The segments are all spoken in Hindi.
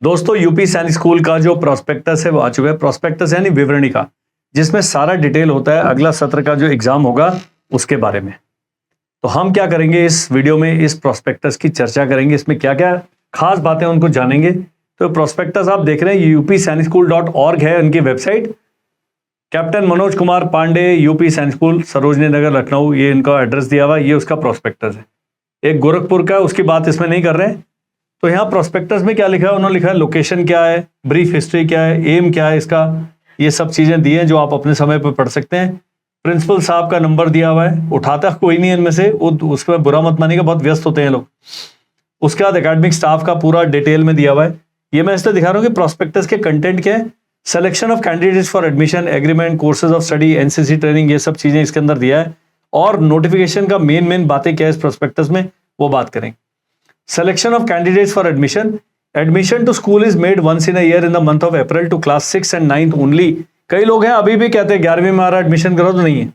दोस्तों यूपी सैनिक स्कूल का जो प्रोस्पेक्टस है वो आ चुका है। प्रोस्पेक्टस यानी विवरणिका, जिसमें सारा डिटेल होता है अगला सत्र का जो एग्जाम होगा उसके बारे में। तो हम क्या करेंगे इस वीडियो में, इस प्रोस्पेक्टस की चर्चा करेंगे, इसमें क्या क्या खास बातें उनको जानेंगे। तो प्रोस्पेक्टस आप देख रहे हैं, यूपी सैनिक स्कूल .org है उनकी website. Captain Manoj Kumar Pandey, UP Sainik school, Sarojini Nagar, Lucknow, ये इनका एड्रेस दिया हुआ, ये उसका प्रोस्पेक्टस है। एक गोरखपुर का, उसकी बात इसमें नहीं कर रहे हैं। तो यहाँ प्रोस्पेक्टस में क्या लिखा है, उन्होंने लिखा है लोकेशन क्या है, ब्रीफ हिस्ट्री क्या है, एम क्या है इसका, ये सब चीजें दी हैं जो आप अपने समय पर पढ़ सकते हैं। प्रिंसिपल साहब का नंबर दिया हुआ है, उठाता कोई नहीं है इनमें से, उसमें बुरा मत मानिएगा, बहुत व्यस्त होते हैं लोग। उसके बाद एकेडमिक स्टाफ का पूरा डिटेल में दिया हुआ है। ये मैं इसलिए दिखा रहा हूँ कि प्रोस्पेक्टस के कंटेंट क्या है, selection of candidates for admission, agreement, courses of study, NCC training, ये सब चीजें इसके अंदर दिया है। और नोटिफिकेशन का मेन बातें क्या है इस प्रोस्पेक्टस में, वो बात करेंगे। Selection of candidates for admission. Admission to school is made once in a year in the month of April to class 6 and 9th only. कई लोग हैं अभी भी कहते हैं 11वीं में आ रहा एडमिशन करो, तो नहीं है।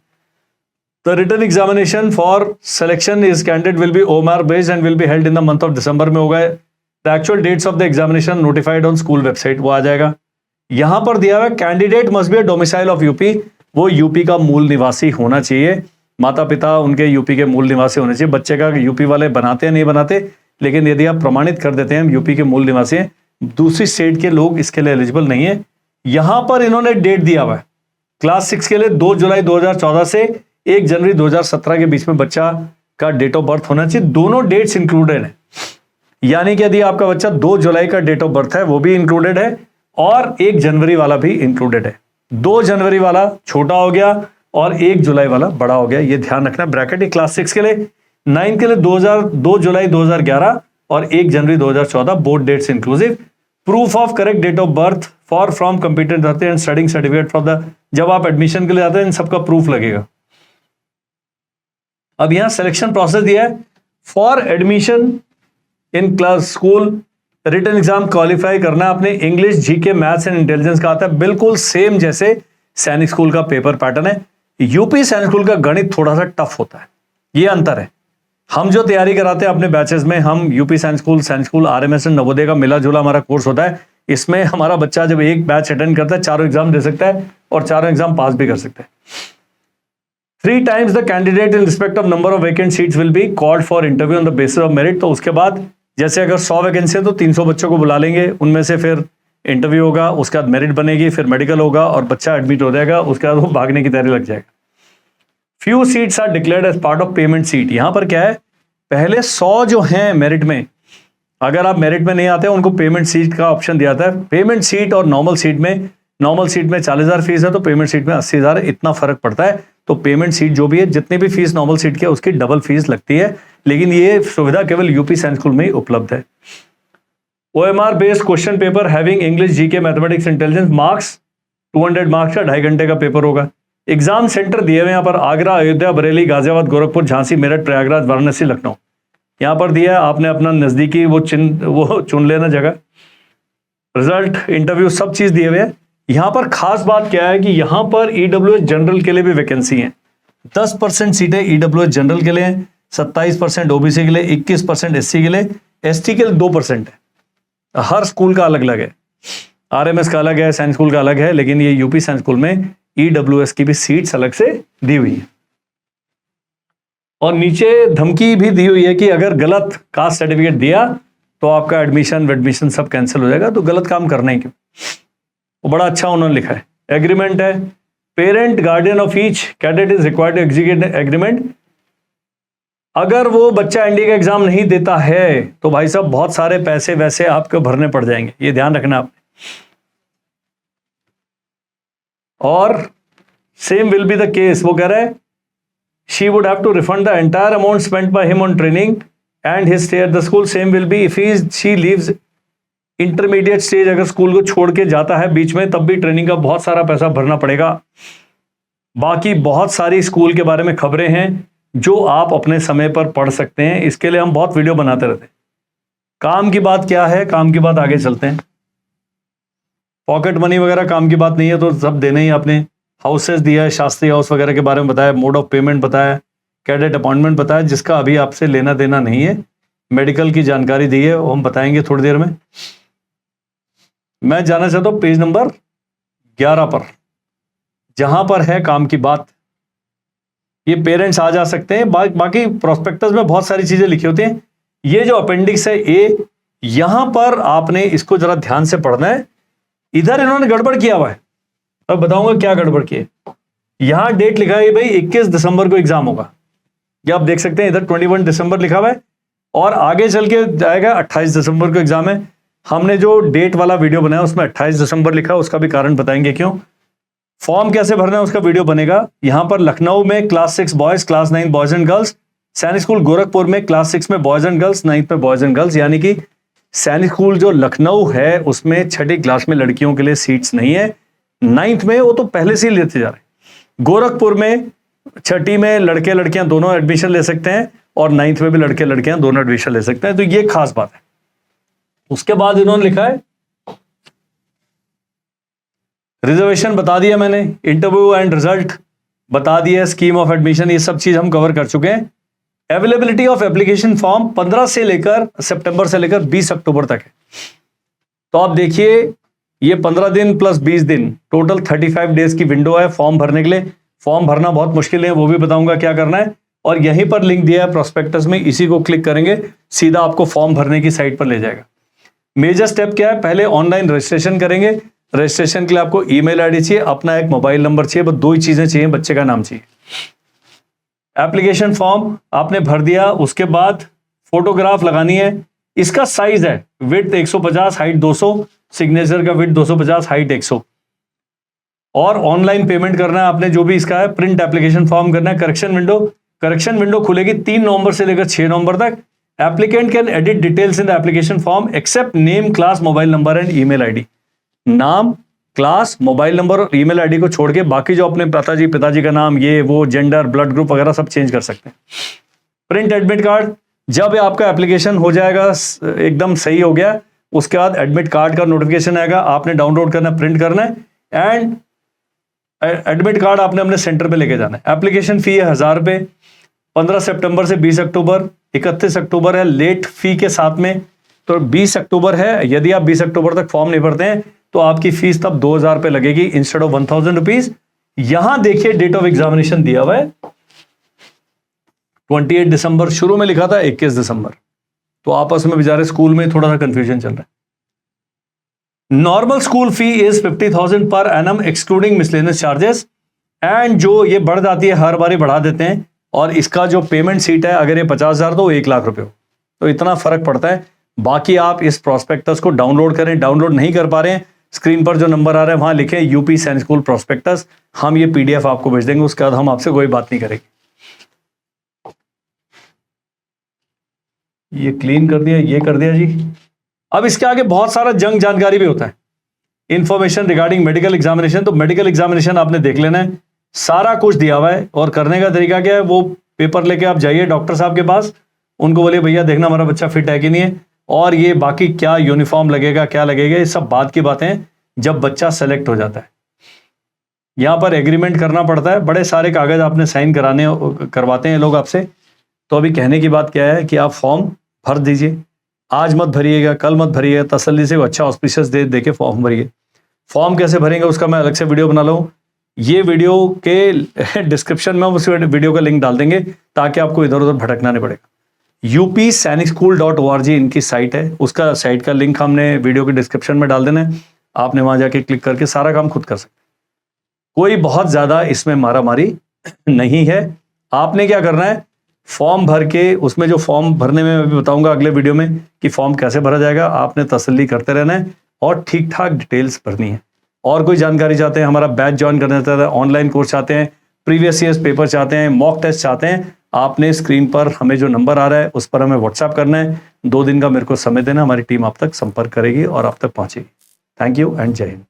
The written examination for selection is candidate will be OMR based and will be held in the month of December में होगा। The actual dates of the examination notified on school website, वो आ जाएगा। यहां पर दिया हुआ candidate must be a domicile of UP, वो यूपी का मूल निवासी होना चाहिए। माता पिता उनके यूपी के मूल निवासी होने चाहिए। बच्चे का यूपी वाले बनाते हैं नहीं बनाते, लेकिन यदि आप प्रमाणित कर देते हैं यूपी के मूल निवासी हैं, दूसरी स्टेट के लोग इसके लिए एलिजिबल नहीं है। यहां पर इन्होंने डेट दिया हुआ है क्लास 6 के लिए 2 जुलाई 2014 से 1 जनवरी 2017 के बीच में बच्चा का डेट ऑफ बर्थ होना चाहिए। दोनों डेट्स इंक्लूडेड है, यानी कि यदि आपका बच्चा 2 जुलाई का डेट ऑफ बर्थ है वो भी इंक्लूडेड है, और 1 जनवरी वाला भी इंक्लूडेड है। 2 जनवरी वाला छोटा हो गया और 1 जुलाई वाला बड़ा हो गया, ये ध्यान रखना। ब्रैकेट क्लास 6 के लिए, 9 के लिए 2 जुलाई 2011 और 1 जनवरी 2014, both dates inclusive. Proof of correct date of birth for from competent रहते हैं, स्टडिंग सर्टिफिकेट फॉर द, जब आप एडमिशन के लिए जाते हैं इन सबका प्रूफ लगेगा। अब यहां सिलेक्शन प्रोसेस दिया है for admission in class school. Written exam qualify करना है आपने, English, GK, maths and intelligence का आता है, बिल्कुल सेम जैसे सैनिक स्कूल का पेपर पैटर्न है। यूपी सैनिक स्कूल का गणित थोड़ा सा टफ होता है, ये अंतर है। हम जो तैयारी कराते हैं अपने बैचेस में, हम UP Sainik school, RMS and Navodaya का मिला जुला हमारा कोर्स होता है। इसमें हमारा बच्चा जब एक बैच अटेंड करता है, चारों एग्जाम दे सकता है और चारों एग्जाम पास भी कर सकता है। 3 times the candidate in respect of number of vacant seats will be called for interview on the basis of merit. तो उसके बाद जैसे अगर 100 वैकेंसी है तो 300 बच्चों को बुला लेंगे, उनमें से फिर इंटरव्यू होगा, उसके बाद मेरिट बनेगी, फिर मेडिकल होगा और बच्चा एडमिट हो जाएगा। उसके बाद वो भागने की तैयारी लग जाएगा। Few seats are declared as part of payment seat. यहां पर क्या है, पहले 100 जो हैं मेरिट में, अगर आप मेरिट में नहीं आते उनको पेमेंट सीट का ऑप्शन दिया जाता है। पेमेंट सीट और नॉर्मल सीट में 40,000 फीस है तो पेमेंट सीट में 80,000 है, इतना फर्क पड़ता है। तो पेमेंट सीट जो भी है, जितनी भी फीस नॉर्मल सीट की है उसकी डबल फीस लगती है, लेकिन ये सुविधा केवल यूपी सैनिक स्कूल में ही उपलब्ध है। OMR based question paper having English, GK, mathematics, intelligence, marks 200 marks का 2.5 घंटे का पेपर होगा। एग्जाम सेंटर दिए हुए यहाँ पर आगरा, अयोध्या, बरेली, गाजियाबाद, गोरखपुर, झांसी, मेरठ, प्रयागराज, वाराणसी, लखनऊ, यहाँ पर दिया है। आपने अपना नजदीकी वो चुन लेना जगह। रिजल्ट, इंटरव्यू, सब चीज दिए हुए हैं। यहाँ पर खास बात क्या है कि यहाँ पर ईडब्ल्यूएस जनरल के लिए भी वैकेंसी है। 10% सीटें ईडब्ल्यूएस जनरल के लिए हैं, 27% ओबीसी के लिए, 21% एससी के लिए, एसटी के लिए 2% है। हर स्कूल का अलग अलग है, आरएमएस का अलग है, सैनिक स्कूल का अलग है, लेकिन ये यूपी सैनिक स्कूल में ईडब्ल्यूएस की भी सीट्स अलग से दी हुई है। और नीचे धमकी भी दी हुई है कि अगर गलत कास्ट सर्टिफिकेट दिया तो आपका एडमिशन सब कैंसिल हो जाएगा, तो गलत काम करना ही क्यों। वो बड़ा अच्छा उन्होंने लिखा है। एग्रीमेंट है, parent guardian of each cadet is required to execute agreement. अगर वो बच्चा एनडीए का एग्जाम नहीं देता है तो भाई साहब बहुत सारे पैसे वैसे आपको भरने पड़ जाएंगे, ये ध्यान रखना आपने। और same will be the case, वो कह रहा है she would have to refund the entire amount spent by him on training and his stay at the school. Same will be if she leaves intermediate stage, अगर स्कूल को छोड़ के जाता है बीच में, तब भी ट्रेनिंग का बहुत सारा पैसा भरना पड़ेगा। बाकी बहुत सारी स्कूल के बारे में खबरें हैं जो आप अपने समय पर पढ़ सकते हैं, इसके लिए हम बहुत वीडियो बनाते रहते हैं। काम की बात क्या है, काम की बात आगे चलते हैं। पॉकेट मनी वगैरह काम की बात नहीं है, तो सब देना ही आपने। हाउसेस दिया है, शास्त्री हाउस वगैरह के बारे में बताया, मोड ऑफ पेमेंट बताया, कैडेट अपॉइंटमेंट बताया, जिसका अभी आपसे लेना देना नहीं है। मेडिकल की जानकारी दी है, वो हम बताएंगे थोड़ी देर में। मैं जाना चाहता हूं पेज नंबर 11 पर, जहां पर है काम की बात। ये पेरेंट्स आ जा सकते हैं। बाकी प्रोस्पेक्टस में बहुत सारी चीजें लिखी होती हैं। ये जो अपेंडिक्स है ए, यहां पर आपने इसको जरा ध्यान से पढ़ना है। इधर इन्होंने गड़बड़ किया हुआ है, अब बताऊंगा क्या गड़बड़ किए। यहां डेट लिखा है भाई 21 दिसंबर को एग्जाम होगा, ये आप देख सकते हैं। इधर 21 दिसंबर लिखा हुआ है और आगे चल के जाएगा 28 दिसंबर को एग्जाम है। हमने जो डेट वाला वीडियो बनाया उसमें 28 दिसंबर लिखा, उसका भी कारण बताएंगे क्यों। फॉर्म कैसे भरना है उसका वीडियो बनेगा। यहां पर लखनऊ में class 6 boys, class 9 boys and girls. सैनिक स्कूल गोरखपुर में क्लास 6 में बॉयज एंड गर्ल्स, 9th में बॉयज एंड गर्ल्स। यानी कि सैनिक स्कूल जो लखनऊ है उसमें 6ठी क्लास में लड़कियों के लिए सीट्स नहीं है। 9th में वो तो पहले से ही लेते जा रहे हैं। गोरखपुर में 6ठी में लड़के लड़कियां दोनों एडमिशन ले सकते हैं और 9th में भी लड़के लड़कियां दोनों एडमिशन ले सकते हैं। तो ये खास बात है। उसके बाद इन्होंने लिखा है रिजर्वेशन बता दिया मैंने, इंटरव्यू एंड रिजल्ट बता दिया, स्कीम ऑफ एडमिशन, ये सब चीज हम कवर कर चुके हैं। अवेलेबिलिटी ऑफ एप्लीकेशन फॉर्म 15 से लेकर सितंबर से लेकर 20 अक्टूबर तक है। तो आप देखिए ये 15 दिन प्लस 20 दिन, टोटल 35 डेज की विंडो है फॉर्म भरने के लिए। फॉर्म भरना बहुत मुश्किल है, वो भी बताऊंगा क्या करना है। और यहीं पर लिंक दिया है प्रोस्पेक्टस में, इसी को क्लिक करेंगे सीधा आपको फॉर्म भरने की साइट पर ले जाएगा। मेजर स्टेप क्या है, पहले ऑनलाइन रजिस्ट्रेशन करेंगे। रजिस्ट्रेशन के लिए आपको ईमेल आईडी चाहिए, अपना एक मोबाइल नंबर चाहिए, बस 2 ही चीजें चाहिए, बच्चे का नाम चाहिए। एप्लीकेशन फॉर्म आपने भर दिया, उसके बाद फोटोग्राफ लगानी है। इसका साइज है विड्थ 150, हाइट 200, सिग्नेचर का विड्थ 250, हाइट 100। और ऑनलाइन पेमेंट करना है आपने जो भी इसका है। प्रिंट एप्लीकेशन फॉर्म करना है। करेक्शन विंडो खुलेगी 3 नवंबर से लेकर 6 नवंबर तक। Applicant can edit details in the application form except name, class, mobile number and email ID. नाम, क्लास, मोबाइल नंबर और ईमेल आईडी को छोड़ के बाकी जो अपने पिताजी का नाम, ये वो, जेंडर, ब्लड ग्रुप वगैरह सब चेंज कर सकते हैं। प्रिंट एडमिट कार्ड, जब आपका एप्लीकेशन हो जाएगा एकदम सही हो गया, उसके बाद एडमिट कार्ड का नोटिफिकेशन आएगा, आपने डाउनलोड करना, प्रिंट करना है एंड एडमिट कार्ड आपने अपने सेंटर पे लेके जाना है। एप्लीकेशन फी है 1000 रुपए। 15 सितंबर से 20 अक्टूबर, 31 अक्टूबर है लेट फी के साथ में, तो 20 अक्टूबर है। यदि आप 20 अक्टूबर तक फॉर्म नहीं भरते हैं तो आपकी फीस तब 2000 रुपए लगेगी इंस्टेड ऑफ 1000 रुपीज। यहां देखिए डेट ऑफ एग्जामिनेशन दिया हुआ है 28 दिसंबर, शुरू में लिखा था 21 दिसंबर, तो आपस में बेचारे स्कूल में थोड़ा सा कंफ्यूजन चल रहा है। Normal school fee is 50,000 per annum excluding miscellaneous charges. And जो ये बढ़ जाती है, हर बारी बढ़ा देते हैं, और इसका जो पेमेंट सीट है अगर ये 50,000 तो 1 लाख रुपए हो, तो इतना फर्क पड़ता है। बाकी आप इस प्रोस्पेक्टस को डाउनलोड करें, डाउनलोड नहीं कर पा रहे हैं, स्क्रीन पर जो नंबर आ रहा है वहां लिखें यूपी सैनिक स्कूल प्रोस्पेक्टस, हम ये पीडीएफ आपको भेज देंगे, उसके बाद हम आपसे कोई बात नहीं करेंगे। ये क्लीन कर दिया, ये कर दिया जी। अब इसके आगे बहुत सारा जंग जानकारी भी होता है, इंफॉर्मेशन रिगार्डिंग मेडिकल एग्जामिनेशन। तो मेडिकल एग्जामिनेशन आपने देख लेना है, सारा कुछ दिया हुआ है। और करने का तरीका क्या है, वो पेपर लेके आप जाइए डॉक्टर साहब के पास, उनको बोलिए भैया देखना हमारा बच्चा फिट है कि नहीं है, और ये बाकी क्या यूनिफॉर्म लगेगा, क्या लगेगा, ये सब बात की बातें हैं जब बच्चा सेलेक्ट हो जाता है। यहां पर एग्रीमेंट करना पड़ता है, बड़े सारे कागज आपने साइन करवाते हैं लोग आपसे। तो अभी कहने की बात क्या है कि आप फॉर्म भर दीजिए, आज मत भरिएगा, कल मत भरिएगा, तसल्ली से अच्छा ऑस्पिशियस दे के फॉर्म भरिए। फॉर्म कैसे भरेंगे उसका मैं अलग से वीडियो बना लूँ, ये वीडियो के डिस्क्रिप्शन में उस वीडियो का लिंक डाल देंगे ताकि आपको इधर उधर भटकना नहीं पड़ेगा। upsainicSchool.org इनकी साइट है, उसका साइट का लिंक हमने वीडियो के डिस्क्रिप्शन में डाल देना है, आपने वहां जाके क्लिक करके सारा काम खुद कर सकते। कोई बहुत ज्यादा इसमें मारामारी नहीं है। आपने क्या करना है, फॉर्म भर के, उसमें जो फॉर्म भरने में मैं भी बताऊंगा अगले वीडियो में कि फॉर्म कैसे भरा जाएगा, आपने तसल्ली करते रहना है और ठीक ठाक डिटेल्स भरनी है। और कोई जानकारी चाहते हैं, हमारा बैच ज्वाइन करना चाहते हैं, ऑनलाइन कोर्स चाहते हैं, प्रीवियस ईयर्स पेपर चाहते हैं, मॉक टेस्ट चाहते हैं, आपने स्क्रीन पर हमें जो नंबर आ रहा है उस पर हमें व्हाट्सएप करना है। 2 दिन का मेरे को समय देना, हमारी टीम आप तक संपर्क करेगी और आप तक पहुंचेगी। थैंक यू एंड जय हिंद।